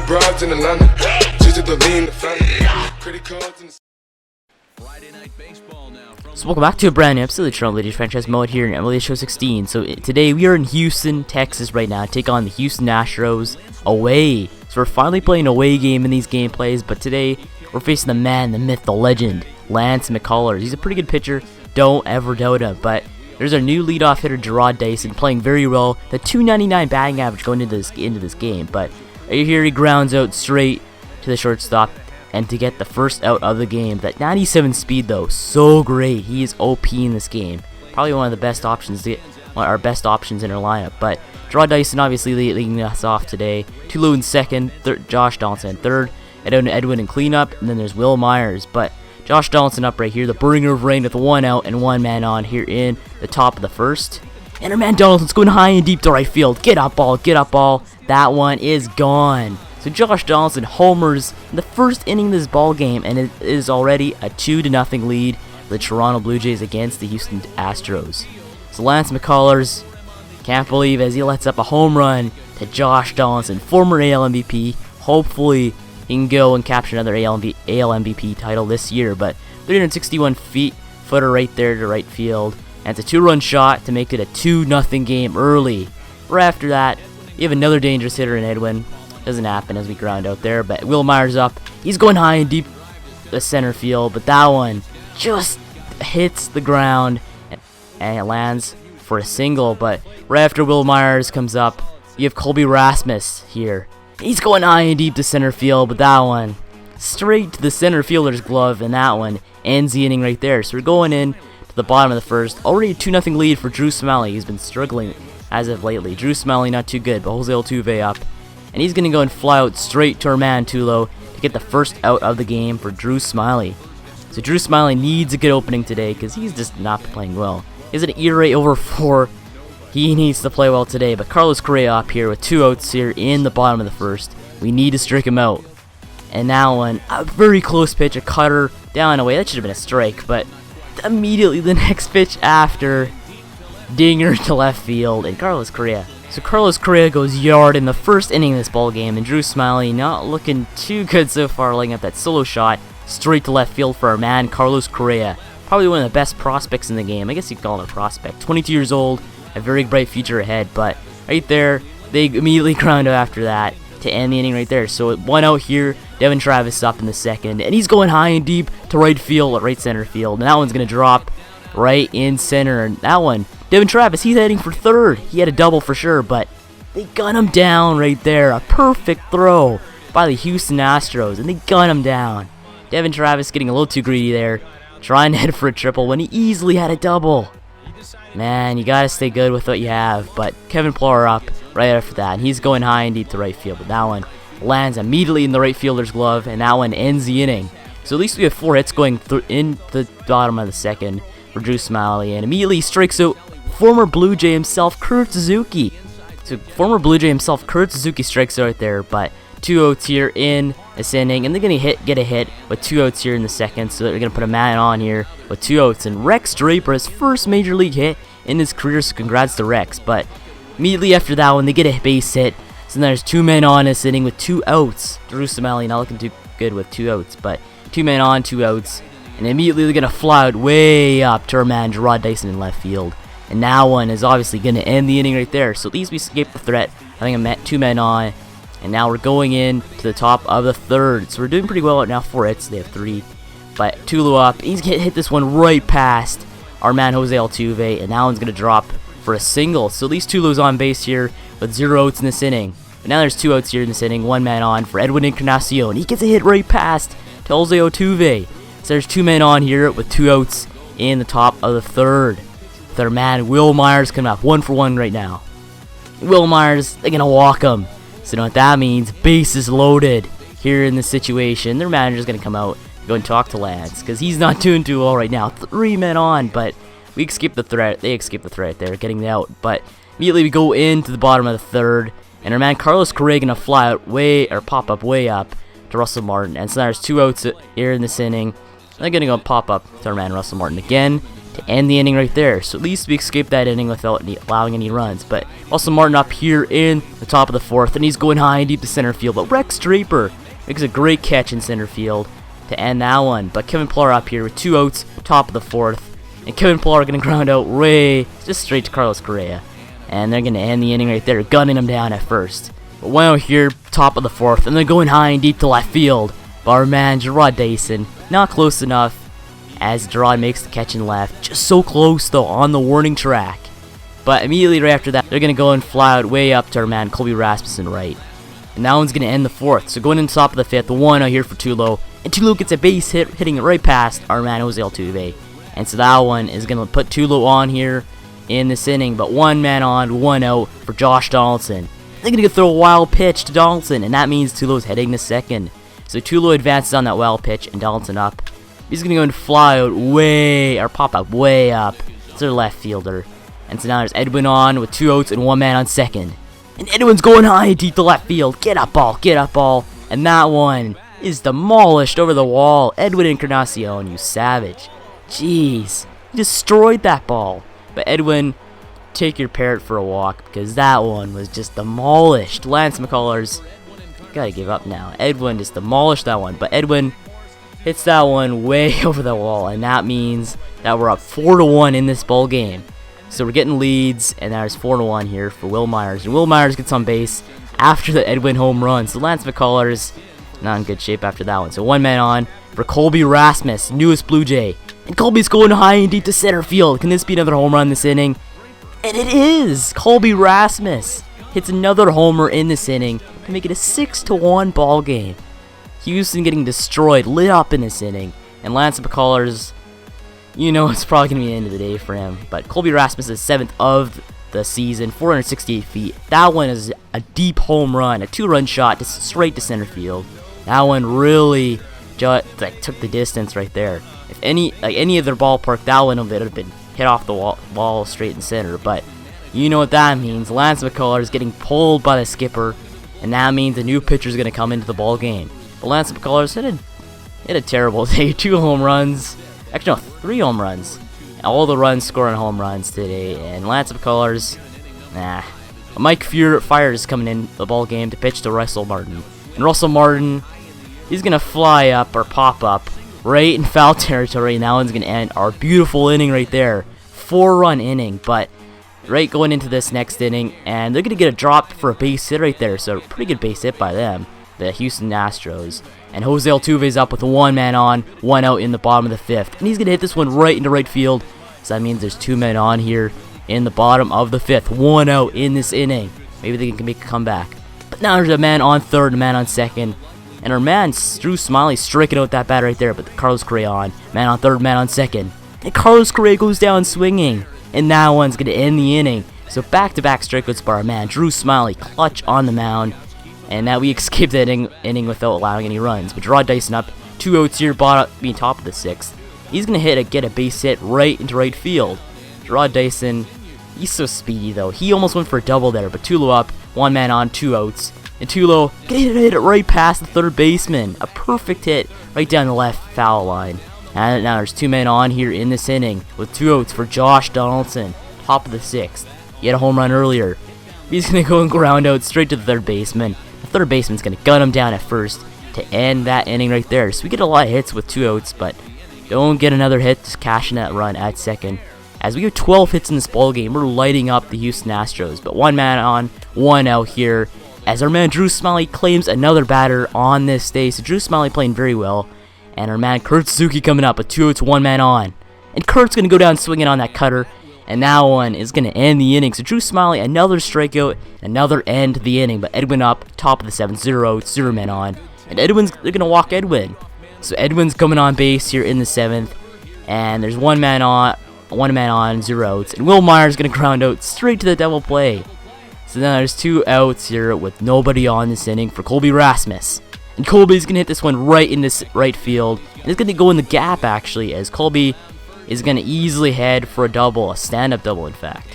broads in Atlanta. Digital lean the family. Credit cards in the So welcome back to a brand new episode of the Toronto Blue Jays franchise mode here in MLB The Show 16. So today we are in Houston, Texas right now, take on the Houston Astros away. So we're finally playing an away game in these gameplays, but today we're facing the man, the myth, the legend, Lance McCullers. He's a pretty good pitcher, don't ever doubt him, but there's our new leadoff hitter, Donaldson, playing very well. The .299 batting average going into this game, but right here he grounds out straight to the shortstop. And to get the first out of the game, that 97 speed though, so great. He is OP in this game. Probably one of the best options, our best options in our lineup. But Donaldson obviously leading us off today. Tulu in second, Josh Donaldson in third, Edwin in cleanup, and then there's Will Myers. But Josh Donaldson up right here, the bringer of rain with one out and one man on here in the top of the first. And our man Donaldson's going high and deep to right field. Get up ball, get up ball. That one is gone. So Josh Donaldson homers in the first inning of this ball game, and it is already a 2-0 lead for the Toronto Blue Jays against the Houston Astros. So Lance McCullers can't believe as he lets up a home run to Josh Donaldson, former AL MVP. Hopefully he can go and capture another AL MVP title this year, but 361 footer right there to right field, and it's a 2-run shot to make it a 2-0 game early. Right after that, you have another dangerous hitter in Edwin. Doesn't happen as we ground out there, but Will Myers up. He's going high and deep the center field, but that one just hits the ground and it lands for a single. But right after Will Myers comes up, you have Colby Rasmus here. He's going high and deep to center field, but that one straight to the center fielder's glove, and that one ends the inning right there. So we're going in to the bottom of the first. Already a 2-0 lead for Drew Smyly. He's been struggling as of lately. Drew Smyly not too good, but Jose Altuve up. And he's going to go and fly out straight to our man Tulo to get the first out of the game for Drew Smyly. So Drew Smyly needs a good opening today because he's just not playing well. He's an ERA over 4. He needs to play well today. But Carlos Correa up here with 2 outs here in the bottom of the first. We need to strike him out. And now one, a very close pitch, a cutter down and away. That should have been a strike. But immediately the next pitch after, dinger to left field, and Carlos Correa. So Carlos Correa goes yard in the first inning of this ball game, and Drew Smyly not looking too good so far, laying up that solo shot straight to left field for our man Carlos Correa. Probably one of the best prospects in the game. I guess you'd call him a prospect. 22 years old, a very bright future ahead, but right there, they immediately ground out after that to end the inning right there. So one out here, Devin Travis up in the second, and he's going high and deep to right field, or right center field, and that one's going to drop right in center, and that one, Devin Travis, he's heading for third. He had a double for sure, but they gun him down right there. A perfect throw by the Houston Astros, and they gun him down. Devin Travis getting a little too greedy there, trying to head for a triple when he easily had a double. Man, you gotta stay good with what you have, but Kevin Plower up right after that, and he's going high and deep to right field, but that one lands immediately in the right fielder's glove, and that one ends the inning. So at least we have 4 hits going in the bottom of the second for Drew Smyly, and immediately strikes out former Blue Jay himself, Kurt Suzuki. So former Blue Jay himself, Kurt Suzuki, strikes out right there, but 2 outs here in this inning, and they're going to get a hit with 2 outs here in the second, so they're going to put a man on here with 2 outs, and Rex Draper, his first major league hit in his career, so congrats to Rex. But immediately after that one, they get a base hit, so there's 2 men on this inning with 2 outs. Drew Smyly not looking too good with 2 outs, but 2 men on, 2 outs, and immediately they're going to fly out way up to our man Donaldson in left field. And now one is obviously going to end the inning right there. So at least we escaped the threat. I think I'm 2 men on. And now we're going in to the top of the third. So we're doing pretty well right now. 4 hits. They have 3. But Tulu up. He's going to hit this one right past our man Jose Altuve. And that one's going to drop for a single. So at least Tulu's on base here with 0 outs in this inning. But now there's 2 outs here in this inning. 1 man on for Edwin Encarnacion. He gets a hit right past to Jose Altuve. So there's 2 men on here with 2 outs in the top of the third. Their man Will Myers coming up 1 for 1 right now. Will Myers, they're gonna walk him. So you know what that means? Bases loaded here in this situation. Their manager's gonna come out and go and talk to Lance because he's not doing too well right now. 3 men on, but we escaped the threat. They escaped the threat there, getting the out. But immediately we go into the bottom of the third, and our man Carlos Correa gonna fly out pop up way up to Russell Martin. And so there's 2 outs here in this inning. They're gonna go pop up to our man Russell Martin again. to end the inning right there. So at least we escaped that inning without allowing any runs. But also Martin up here in the top of the 4th, and he's going high and deep to center field. But Rex Draper makes a great catch in center field to end that one. But Kevin Pillar up here with 2 outs, top of the 4th. And Kevin Pillar going to ground out way just straight to Carlos Correa. And they're going to end the inning right there, gunning him down at first. But 1 out here, top of the 4th, and they're going high and deep to left field. But our man, Gerard Dyson, not close enough, as Gerard makes the catch in left. Just so close, though, on the warning track. But immediately right after that, they're going to go and fly out way up to our man, Colby Rasmussen, right. And that one's going to end the 4th. So going in the top of the 5th, the 1 out here for Tulo. And Tulo gets a base hit, hitting it right past our man, Jose Altuve. And so that one is going to put Tulo on here in this inning. But 1 man on, 1 out for Josh Donaldson. They're going to throw a wild pitch to Donaldson, and that means Tulo's heading to second. So Tulo advances on that wild pitch, and Donaldson up. He's going to go and fly out way, or pop up way up to their left fielder. And so now there's Edwin on with 2 outs and 1 man on second. And Edwin's going high and deep to left field. Get up, ball, get up, ball. And that one is demolished over the wall. Edwin Encarnacion, you savage. Jeez, he destroyed that ball. But Edwin, take your parrot for a walk, because that one was just demolished. Lance McCullers, gotta give up now. Edwin just demolished that one, but Edwin hits that one way over the wall, and that means that we're up 4-1 in this ball game. So we're getting leads, and there's 4-1 here for Will Myers, and Will Myers gets on base after the Edwin home run. So Lance McCullers not in good shape after that one. So 1 man on for Colby Rasmus, newest Blue Jay. And Colby's going high and deep to center field. Can this be another home run this inning? And it is! Colby Rasmus hits another homer in this inning to make it a 6-1 ball game. Houston getting destroyed, lit up in this inning. And Lance McCullers, you know it's probably going to be the end of the day for him. But Colby Rasmus is 7th of the season, 468 feet. That one is a deep home run, a 2-run shot just straight to center field. That one really just took the distance right there. If any other ballpark, that one would have been hit off the wall straight in center. But you know what that means. Lance McCullers is getting pulled by the skipper, and that means a new pitcher is going to come into the ball game. But Lance McCullers hit a terrible day. 2 home runs. Actually, no, 3 home runs. All the runs scoring home runs today. And Lance McCullers, nah. Mike Fire is coming in the ball game to pitch to Russell Martin. And Russell Martin, he's going to fly up or pop up right in foul territory. And that one's going to end our beautiful inning right there. 4-run inning. But right going into this next inning, and they're going to get a drop for a base hit right there. So pretty good base hit by them, the Houston Astros. And Jose Altuve's up with 1 man on, 1 out in the bottom of the 5th. And he's going to hit this one right into right field. So that means there's 2 men on here in the bottom of the 5th. 1 out in this inning. Maybe they can make a comeback. But now there's a man on third, a man on second. And our man, Drew Smyly, striking out that bat right there. But Carlos Correa on. Man on third, man on second. And Carlos Correa goes down swinging. And that one's going to end the inning. So back-to-back strikeouts by our man, Drew Smyly, clutch on the mound. And now we escaped that inning without allowing any runs. But Gerard Dyson up, 2 outs here, being top of the 6th. He's going to get a base hit right into right field. Gerard Dyson, he's so speedy though. He almost went for a double there, but Tulo up, 1 man on, 2 outs. And Tulo hit it right past the third baseman. A perfect hit right down the left foul line. And now there's 2 men on here in this inning with 2 outs for Josh Donaldson, top of the 6th. He had a home run earlier. He's going to go and ground out straight to the third baseman. The third baseman's going to gun him down at first to end that inning right there. So we get a lot of hits with 2 outs, but don't get another hit, just cashing that run at second. As we have 12 hits in this ball game, we're lighting up the Houston Astros. But 1 man on, 1 out here, as our man Drew Smyly claims another batter on this day. So Drew Smyly playing very well. And our man Kurt Suzuki coming up with 2 outs, 1 man on. And Kurt's going to go down swinging on that cutter. And that one is going to end the inning. So Drew Smyly, another strikeout, another end to the inning. But Edwin up, top of the 7th, 0 outs, 0 men on. And they're going to walk Edwin. So Edwin's coming on base here in the 7th. And there's 1 man on, 0 outs. And Will Myers going to ground out straight to the double play. So then there's 2 outs here with nobody on this inning for Colby Rasmus. And Colby's going to hit this one right in this right field. And it's going to go in the gap actually, as Colby is going to easily head for a double, a stand-up double in fact.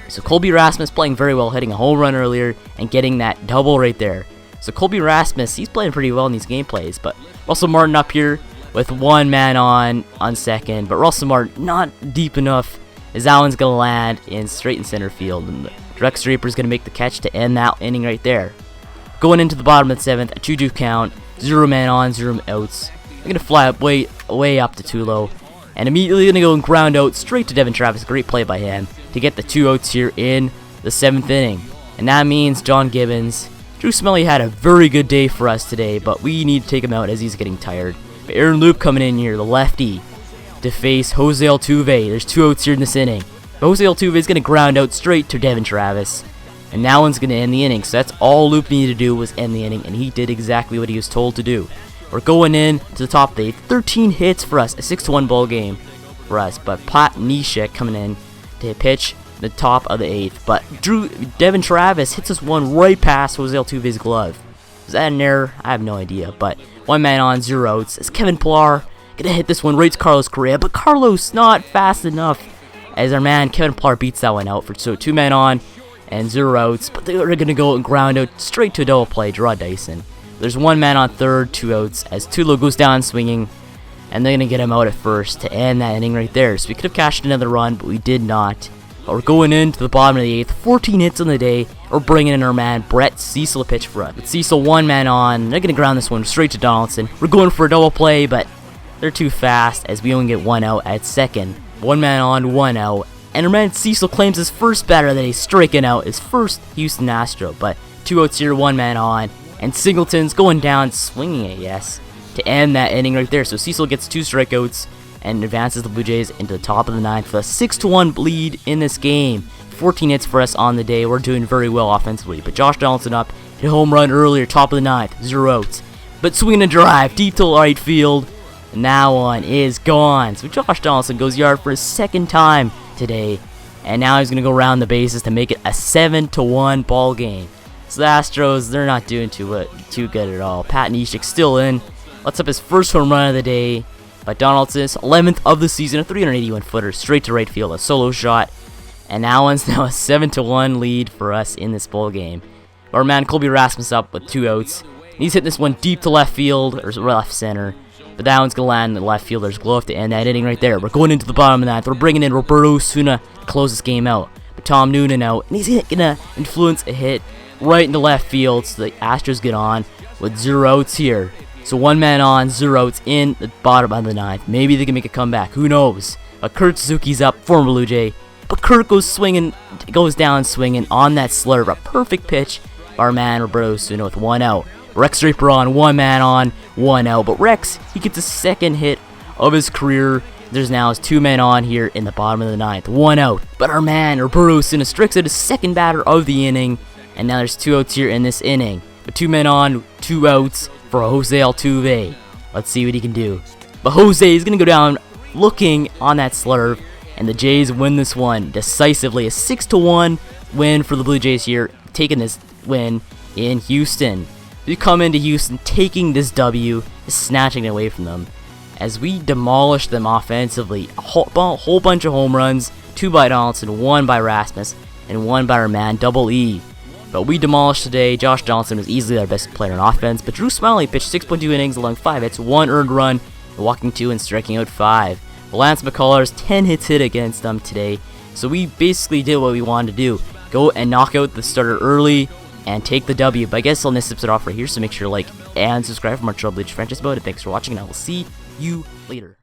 So Colby Rasmus playing very well, hitting a home run earlier and getting that double right there. So Colby Rasmus, he's playing pretty well in these gameplays, but Russell Martin up here with one man on second, but Russell Martin not deep enough as that one's going to land in straight in center field, and the Rex Draper's going to make the catch to end that inning right there. Going into the bottom of the 7th, a 2-2 count, 0 man on, 0 outs. They're going to fly up way up to Tulo, and immediately going to go and ground out straight to Devin Travis. Great play by him to get the 2 outs here in the 7th inning. And that means John Gibbons. Drew Smyly had a very good day for us today, but we need to take him out as he's getting tired. But Aaron Loop coming in here, the lefty, to face Jose Altuve. There's 2 outs here in this inning. But Jose Altuve is going to ground out straight to Devin Travis. And that one's going to end the inning. So that's all Loop needed to do was end the inning, and he did exactly what he was told to do. We're going in to the top of the 8th. 13 hits for us, a 6-1 ball game for us. But Pat Neshek coming in to pitch the top of the 8th. But Devin Travis hits us one right past Jose Altuve's glove. Was that an error? I have no idea. But 1 man on, 0 outs. As Kevin Pillar gonna hit this one right to Carlos Correa, but Carlos not fast enough as our man Kevin Pillar beats that one out for 2 men on and 0 outs. But they are gonna go and ground out straight to a double play. Draw Dyson. There's 1 man on third, 2 outs as Tulo goes down swinging, and they're gonna get him out at first to end that inning right there. So we could have cashed another run, but we did not. But we're going into the bottom of the 8th, 14 hits on the day. We're bringing in our man Brett Cecil to pitch for us. With Cecil 1 man on, they're gonna ground this one straight to Donaldson. We're going for a double play, but they're too fast as we only get 1 out at second. 1 man on, 1 out. And our man Cecil claims his first batter that he's striking out, his first Houston Astro. But 2 outs here, 1 man on. And Singleton's going down, swinging it, yes, to end that inning right there. So Cecil gets 2 strikeouts and advances the Blue Jays into the top of the 9th for a 6-1 lead in this game. 14 hits for us on the day. We're doing very well offensively. But Josh Donaldson up, hit a home run earlier, top of the 9th, 0 outs. But swinging a drive deep to right field, and that one is gone. So Josh Donaldson goes yard for his 2nd time today, and now he's going to go around the bases to make it a 7-1 ball game. So the Astros, they're not doing too good at all. Pat Neshek still in. Lets up his first home run of the day by Donaldson. 11th of the season, a 381-footer straight to right field, a solo shot. And that one's now a 7-1 lead for us in this ball game. Our man Colby Rasmus up with 2 outs. He's hitting this one deep to left field, or left center. But that one's going to land in the left fielder's glove to end that inning right there. We're going into the bottom of the 9th. We're bringing in Roberto Osuna to close this game out. But Tom Noonan out, and he's going to influence a hit right in the left field, so the Astros get on with 0 outs here. So 1 man on, 0 outs in the bottom of the 9th. Maybe they can make a comeback. Who knows? But Kurt Suzuki's up, former Blue Jay. But Kurt goes down swinging on that slurve. A perfect pitch. Our man Roberto Osuna with 1 out. Rex Draper on, 1 man on, 1 out. But Rex, he gets a 2nd hit of his career. There's now 2 men on here in the bottom of the 9th. 1 out. But our man Roberto Osuna strikes out his 2nd batter of the inning. And now there's 2 outs here in this inning. But 2 men on, 2 outs for Jose Altuve. Let's see what he can do. But Jose is going to go down looking on that slurve. And the Jays win this one decisively. A 6-1 win for the Blue Jays here. Taking this win in Houston. We come into Houston taking this W, snatching it away from them. As we demolish them offensively. A whole bunch of home runs. 2 by Donaldson, 1 by Rasmus, and 1 by our man Double E. But we demolished today. Josh Donaldson was easily our best player on offense. But Drew Smyly pitched 6.2 innings along 5 hits, 1 earned run, walking 2 and striking out 5. Lance McCullers, 10 hits hit against them today. So we basically did what we wanted to do. Go and knock out the starter early and take the W. But I guess I'll end this episode off right here. So make sure to like and subscribe for more Trouble Bleach franchise mode. And thanks for watching, and I will see you later.